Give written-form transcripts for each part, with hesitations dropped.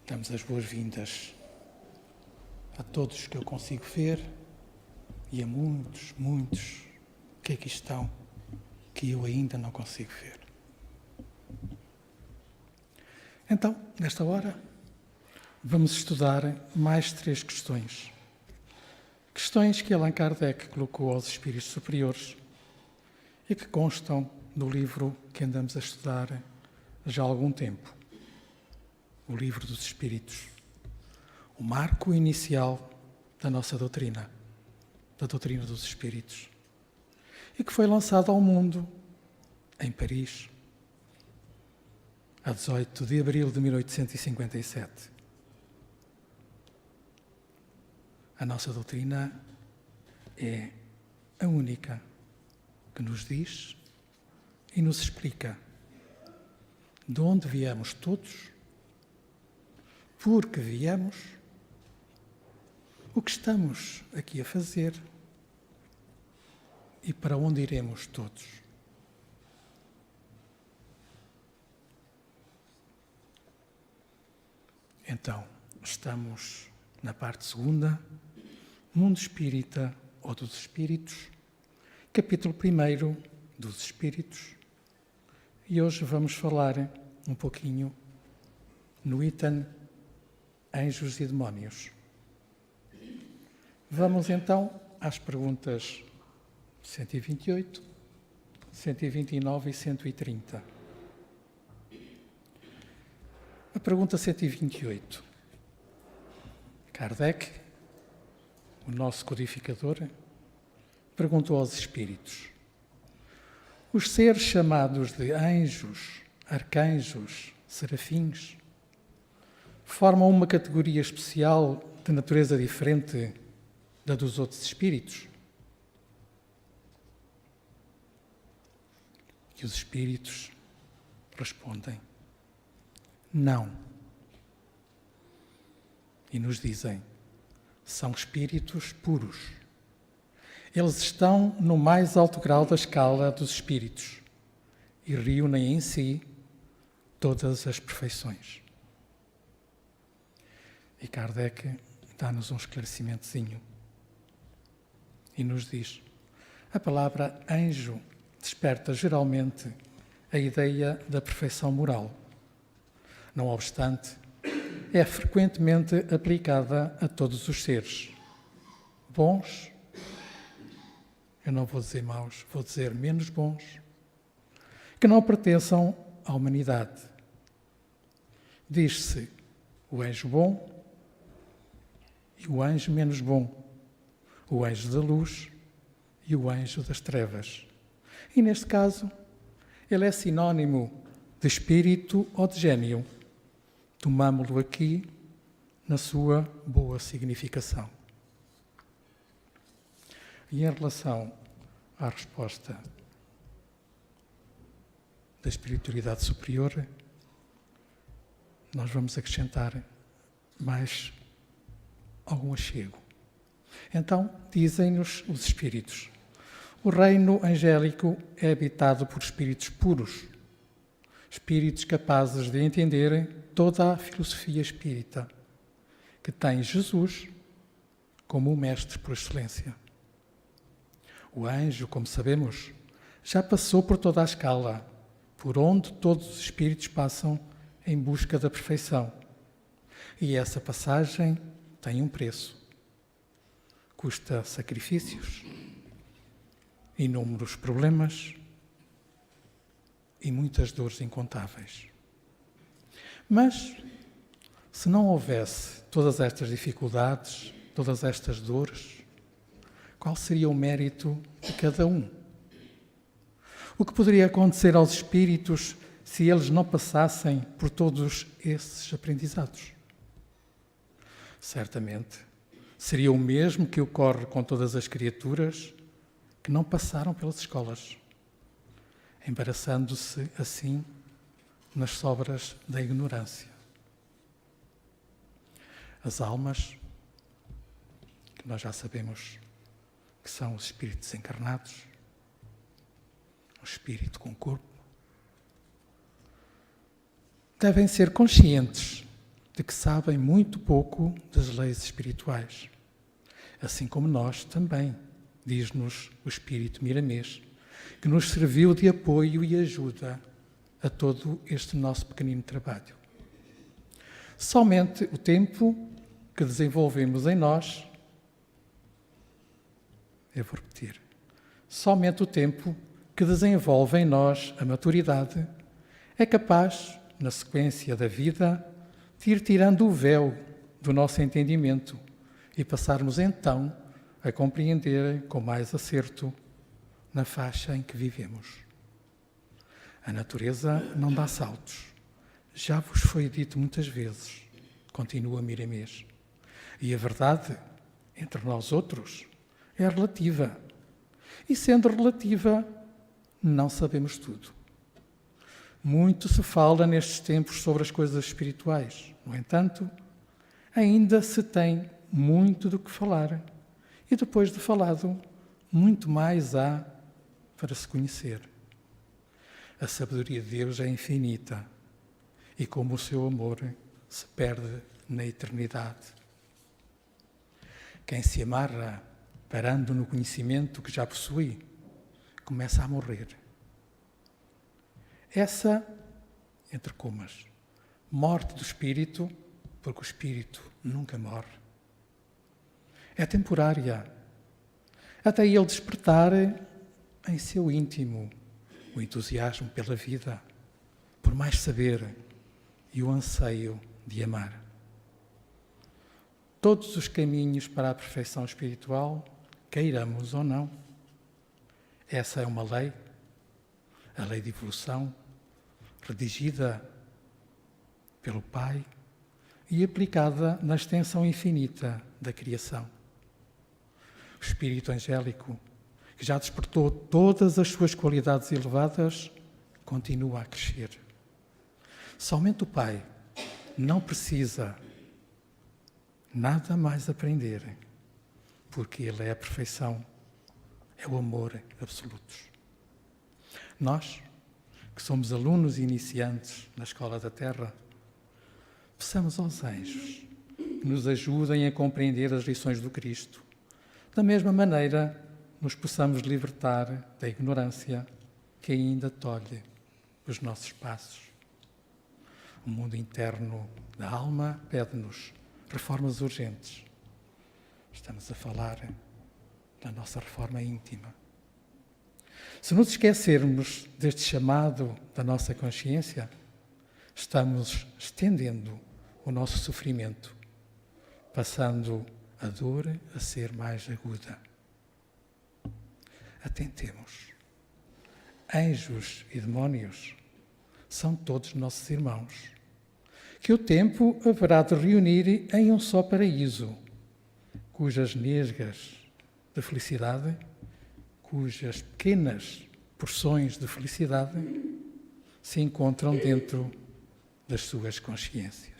Damos as boas-vindas a todos que eu consigo ver e a muitos que aqui estão que eu ainda não consigo ver. Então, nesta hora, vamos estudar mais 3 questões. Questões que Allan Kardec colocou aos espíritos superiores e que constam no livro que andamos a estudar já há algum tempo. O Livro dos Espíritos. O marco inicial da nossa doutrina, da doutrina dos Espíritos. E que foi lançado ao mundo em Paris, a 18 de abril de 1857. A nossa doutrina é a única que nos diz e nos explica de onde viemos todos, por que viemos, o que estamos aqui a fazer e para onde iremos todos. Então, estamos na parte 2ª, Mundo Espírita ou dos Espíritos, capítulo 1 dos Espíritos, e hoje vamos falar um pouquinho no item Anjos e Demónios. Vamos então às perguntas 128, 129 e 130. A pergunta 128. Kardec, o nosso codificador, perguntou aos espíritos: os seres chamados de anjos, arcanjos, serafins, formam uma categoria especial de natureza diferente da dos outros espíritos? E os espíritos respondem: não. E nos dizem: são espíritos puros. Eles estão no mais alto grau da escala dos espíritos e reúnem em si todas as perfeições. E Kardec dá-nos um esclarecimentozinho e nos diz: a palavra anjo desperta geralmente a ideia da perfeição moral. Não obstante, é frequentemente aplicada a todos os seres. Bons, eu não vou dizer maus, vou dizer menos bons, que não pertençam à humanidade. Diz-se o anjo bom e o anjo menos bom, o anjo da luz e o anjo das trevas. E neste caso, ele é sinónimo de espírito ou de gênio. Tomámo-lo aqui na sua boa significação. E em relação à resposta da espiritualidade superior, nós vamos acrescentar mais algum achego. Então, dizem-nos os espíritos: o reino angélico é habitado por espíritos puros, espíritos capazes de entender toda a filosofia espírita, que tem Jesus como o mestre por excelência. O anjo, como sabemos, já passou por toda a escala, por onde todos os espíritos passam em busca da perfeição. E essa passagem tem um preço. Custa sacrifícios, inúmeros problemas e muitas dores incontáveis. Mas, se não houvesse todas estas dificuldades, todas estas dores, qual seria o mérito de cada um? O que poderia acontecer aos espíritos se eles não passassem por todos esses aprendizados? Certamente, seria o mesmo que ocorre com todas as criaturas que não passaram pelas escolas, embaraçando-se assim nas sobras da ignorância. As almas, que nós já sabemos que são os espíritos encarnados, o espírito com corpo, devem ser conscientes de que sabem muito pouco das leis espirituais. Assim como nós também, diz-nos o Espírito Miramês, que nos serviu de apoio e ajuda a todo este nosso pequenino trabalho. Somente o tempo que desenvolvemos em nós, eu vou repetir, somente o tempo que desenvolve em nós a maturidade é capaz, na sequência da vida, de ir tirando o véu do nosso entendimento e passarmos então a compreender com mais acerto na faixa em que vivemos. A natureza não dá saltos. Já vos foi dito muitas vezes, continua Miramês. E a verdade, entre nós outros, é relativa. E sendo relativa, não sabemos tudo. Muito se fala nestes tempos sobre as coisas espirituais. No entanto, ainda se tem muito do que falar. E depois de falado, muito mais há para se conhecer. A sabedoria de Deus é infinita e como o seu amor se perde na eternidade. Quem se amarra parando no conhecimento que já possui, começa a morrer. Essa, entre comas, morte do espírito, porque o espírito nunca morre, é temporária, até ele despertar em seu íntimo o entusiasmo pela vida, por mais saber e o anseio de amar. Todos os caminhos para a perfeição espiritual, queiramos ou não, essa é uma lei, a lei de evolução, redigida pelo Pai e aplicada na extensão infinita da criação. O Espírito Angélico, que já despertou todas as suas qualidades elevadas, continua a crescer. Somente o Pai não precisa nada mais aprender, porque Ele é a perfeição, é o amor absoluto. Nós, que somos alunos iniciantes na Escola da Terra, peçamos aos anjos que nos ajudem a compreender as lições do Cristo. Da mesma maneira, nos possamos libertar da ignorância que ainda tolhe os nossos passos. O mundo interno da alma pede-nos reformas urgentes. Estamos a falar da nossa reforma íntima. Se nos esquecermos deste chamado da nossa consciência, estamos estendendo o nosso sofrimento, passando a dor a ser mais aguda. Atentemos. Anjos e demónios são todos nossos irmãos, que o tempo haverá de reunir em um só paraíso, cujas nesgas de felicidade, cujas pequenas porções de felicidade se encontram dentro das suas consciências.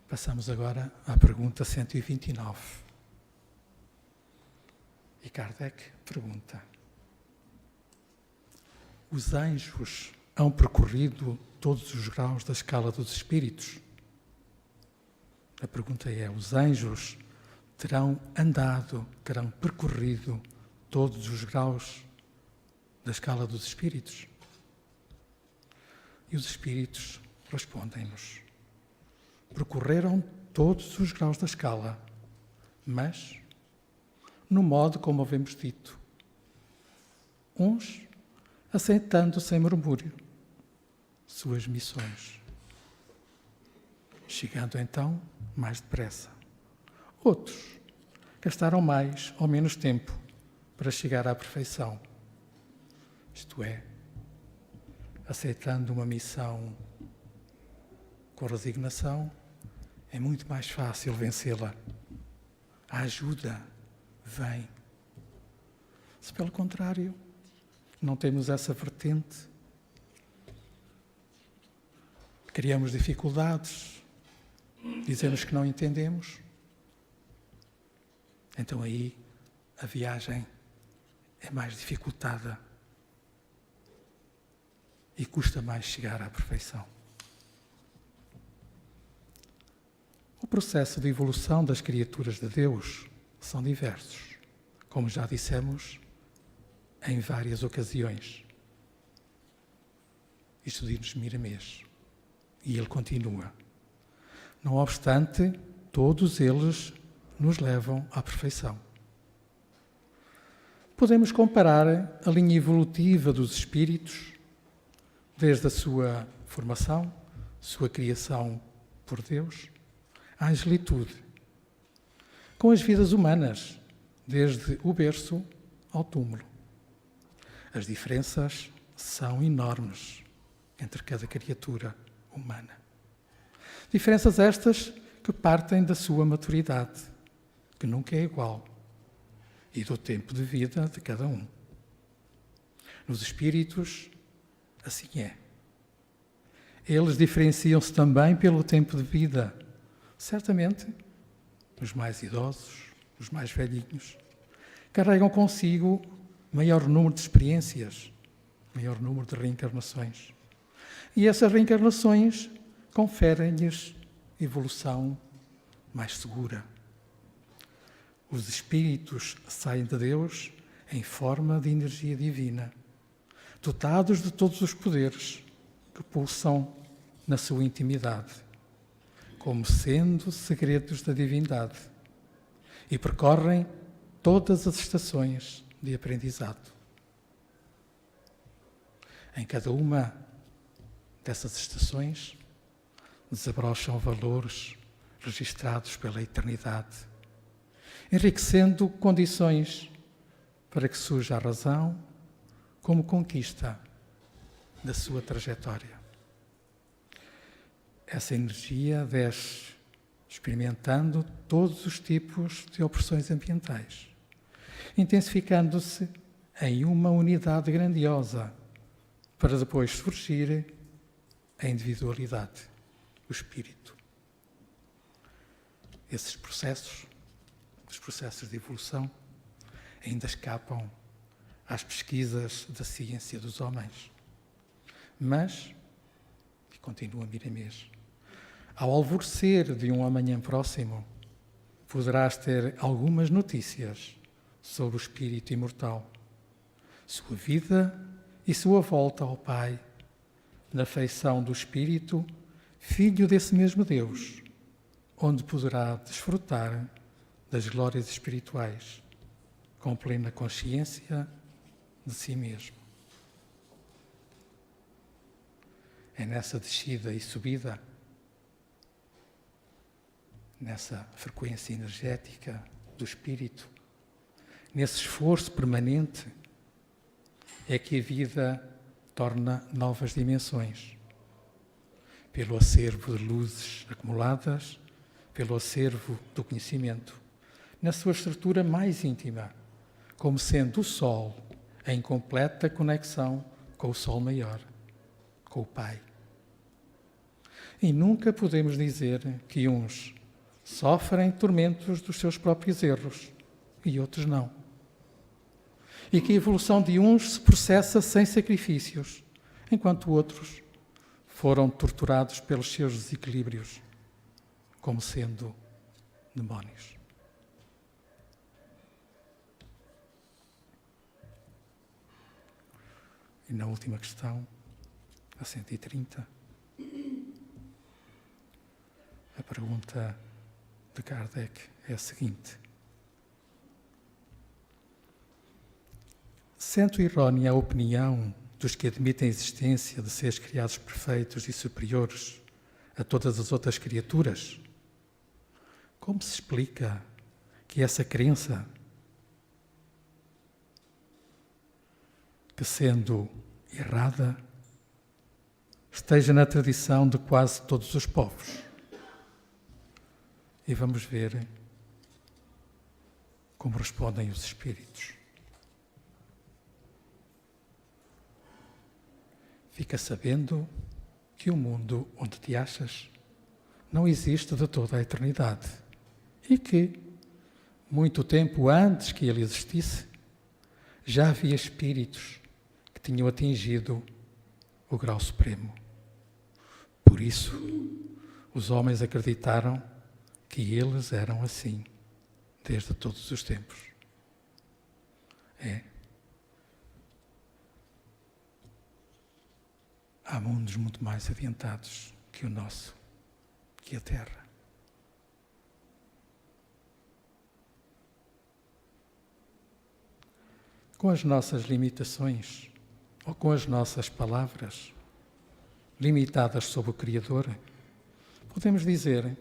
Passamos agora à pergunta 129. E Kardec pergunta: os anjos hão percorrido todos os graus da escala dos espíritos? A pergunta é: os anjos terão percorrido todos os graus da escala dos espíritos? E os espíritos respondem-nos: percorreram todos os graus da escala, mas no modo como havemos dito. Uns aceitando sem murmúrio suas missões, chegando então mais depressa. Outros gastaram mais ou menos tempo para chegar à perfeição, isto é, aceitando uma missão com resignação, é muito mais fácil vencê-la. A ajuda vem. Se pelo contrário, não temos essa vertente, criamos dificuldades, dizemos que não entendemos, então aí a viagem é mais dificultada. e custa mais chegar à perfeição. O processo de evolução das criaturas de Deus são diversos, como já dissemos em várias ocasiões. Isto diz-nos Miramês. E ele continua. Não obstante, todos eles nos levam à perfeição. Podemos comparar a linha evolutiva dos espíritos, desde a sua formação, sua criação por Deus, à angelitude, com as vidas humanas, desde o berço ao túmulo. As diferenças são enormes entre cada criatura humana. Diferenças estas que partem da sua maturidade, que nunca é igual, e do tempo de vida de cada um. Nos espíritos, assim é. Eles diferenciam-se também pelo tempo de vida. Certamente, os mais idosos, os mais velhinhos, carregam consigo maior número de experiências, maior número de reencarnações. E essas reencarnações conferem-lhes evolução mais segura. Os espíritos saem de Deus em forma de energia divina, dotados de todos os poderes que pulsam na sua intimidade, como sendo segredos da divindade, e percorrem todas as estações de aprendizado. Em cada uma dessas estações desabrocham valores registrados pela eternidade, enriquecendo condições para que surja a razão como conquista da sua trajetória. Essa energia desce experimentando todos os tipos de opressões ambientais, intensificando-se em uma unidade grandiosa, para depois surgir a individualidade, o espírito. Esses processos, os processos de evolução, ainda escapam às pesquisas da ciência dos homens. Mas, e continua Miramês, ao alvorecer de um amanhã próximo, poderás ter algumas notícias sobre o espírito imortal, sua vida e sua volta ao Pai, na feição do Espírito, filho desse mesmo Deus, onde poderá desfrutar das glórias espirituais, com plena consciência de si mesmo. É nessa descida e subida, nessa frequência energética do Espírito, nesse esforço permanente, é que a vida torna novas dimensões. Pelo acervo de luzes acumuladas, pelo acervo do conhecimento, na sua estrutura mais íntima, como sendo o Sol em completa conexão com o Sol maior, com o Pai. E nunca podemos dizer que uns sofrem tormentos dos seus próprios erros e outros não. E que a evolução de uns se processa sem sacrifícios, enquanto outros foram torturados pelos seus desequilíbrios, como sendo demónios. E na última questão, a 130, a pergunta de Kardec é a seguinte: sendo errónea a opinião dos que admitem a existência de seres criados perfeitos e superiores a todas as outras criaturas, como se explica que essa crença, que sendo errada, esteja na tradição de quase todos os povos? E vamos ver como respondem os espíritos. Fica sabendo que o mundo onde te achas não existe de toda a eternidade e que, muito tempo antes que ele existisse, já havia espíritos que tinham atingido o grau supremo. Por isso, os homens acreditaram que eles eram assim, desde todos os tempos. Há mundos muito mais adiantados que o nosso, que a Terra. Com as nossas limitações, ou com as nossas palavras, limitadas sobre o Criador, podemos dizer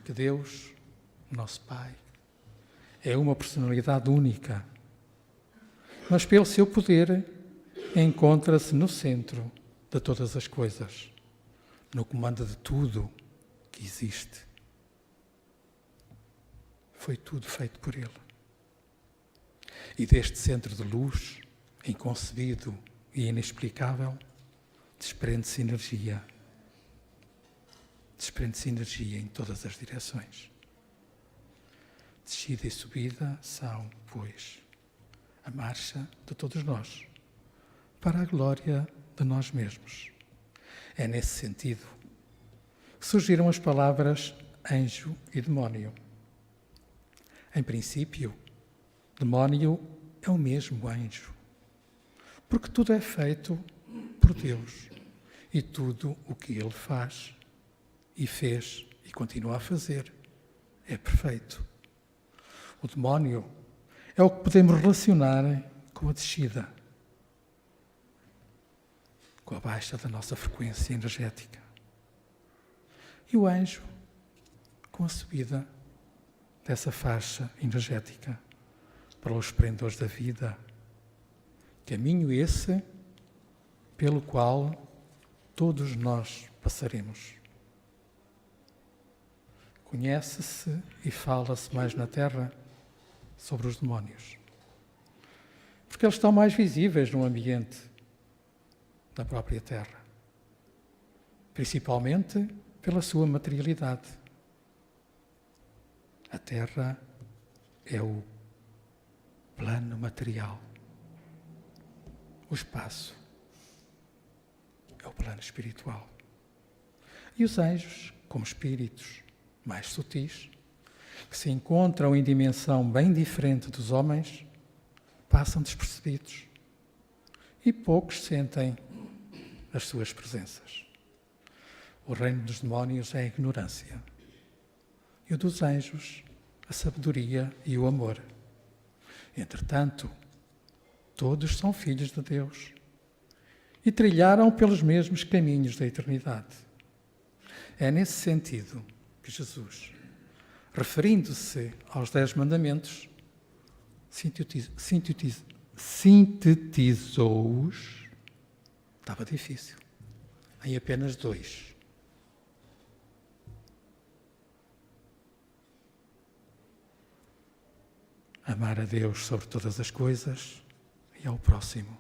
que Deus, nosso Pai, é uma personalidade única, mas pelo seu poder encontra-se no centro de todas as coisas, no comando de tudo que existe. Foi tudo feito por Ele. E deste centro de luz, inconcebido e inexplicável, desprende-se energia. Desprende-se energia em todas as direções. Descida e subida são, pois, a marcha de todos nós, para a glória de nós mesmos. É nesse sentido que surgiram as palavras anjo e demónio. Em princípio, demónio é o mesmo anjo, porque tudo é feito por Deus e tudo o que Ele faz e fez e continua a fazer é perfeito. O demónio é o que podemos relacionar com a descida, com a baixa da nossa frequência energética. E o anjo com a subida dessa faixa energética para os esplendores da vida. Caminho esse pelo qual todos nós passaremos. Conhece-se e fala-se mais na Terra sobre os demónios, porque eles estão mais visíveis no ambiente da própria Terra, principalmente pela sua materialidade. A Terra é o plano material. O espaço é o plano espiritual. E os anjos, como espíritos mais sutis, que se encontram em dimensão bem diferente dos homens, passam despercebidos e poucos sentem as suas presenças. O reino dos demónios é a ignorância e o dos anjos a sabedoria e o amor. Entretanto, todos são filhos de Deus e trilharam pelos mesmos caminhos da eternidade. É nesse sentido que Jesus, referindo-se aos 10 mandamentos, sintetizou-os, estava difícil, em apenas 2. Amar a Deus sobre todas as coisas e ao próximo,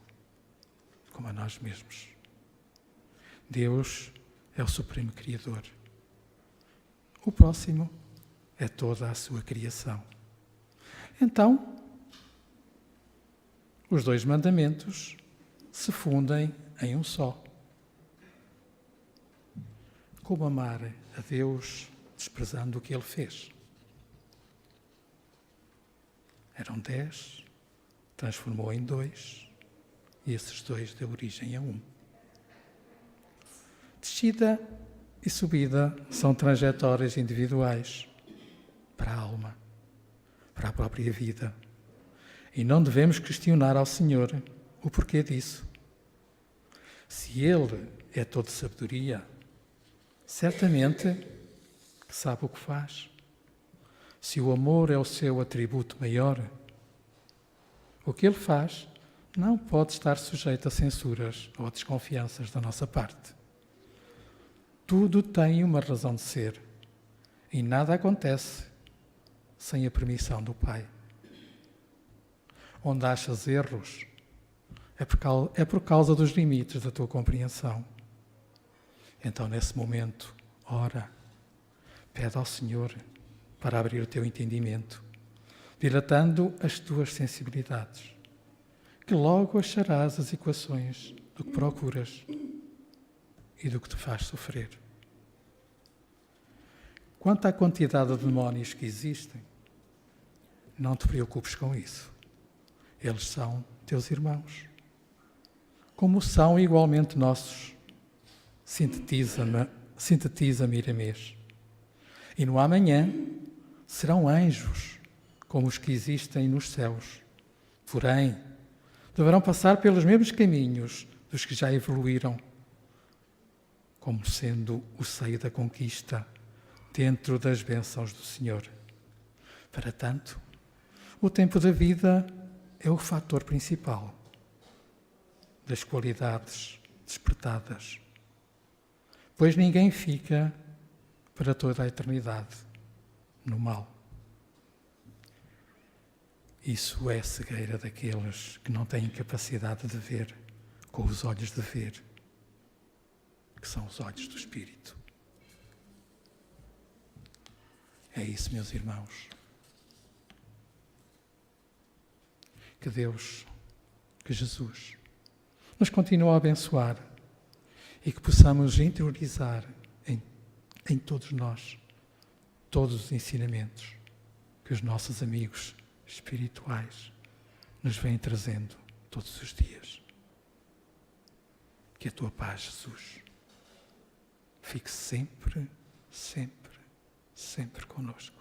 como a nós mesmos. Deus é o Supremo Criador. O próximo é toda a sua criação. Então, os 2 mandamentos se fundem em um só. Como amar a Deus desprezando o que Ele fez? Eram 10, transformou em 2, e esses 2 deu origem a 1. Descida e subida são trajetórias individuais para a alma, para a própria vida. E não devemos questionar ao Senhor o porquê disso. Se Ele é todo sabedoria, certamente sabe o que faz. Se o amor é o seu atributo maior, o que Ele faz não pode estar sujeito a censuras ou a desconfianças da nossa parte. Tudo tem uma razão de ser e nada acontece sem a permissão do Pai. Onde achas erros, é por causa dos limites da tua compreensão. Então, nesse momento, ora, pede ao Senhor para abrir o teu entendimento, dilatando as tuas sensibilidades, que logo acharás as equações do que procuras e do que te faz sofrer. Quanto à quantidade de demónios que existem, não te preocupes com isso. Eles são teus irmãos. Como são igualmente nossos. Sintetiza Miramês. E no amanhã serão anjos, como os que existem nos céus. Porém, deverão passar pelos mesmos caminhos dos que já evoluíram, como sendo o seio da conquista dentro das bênçãos do Senhor. Para tanto, o tempo da vida é o fator principal das qualidades despertadas, pois ninguém fica para toda a eternidade no mal. Isso é a cegueira daqueles que não têm capacidade de ver com os olhos de ver, que são os olhos do Espírito. É isso, meus irmãos. Que Deus, que Jesus, nos continue a abençoar e que possamos interiorizar em todos nós todos os ensinamentos que os nossos amigos espirituais nos vêm trazendo todos os dias. Que a tua paz, Jesus, fique sempre, sempre, sempre conosco.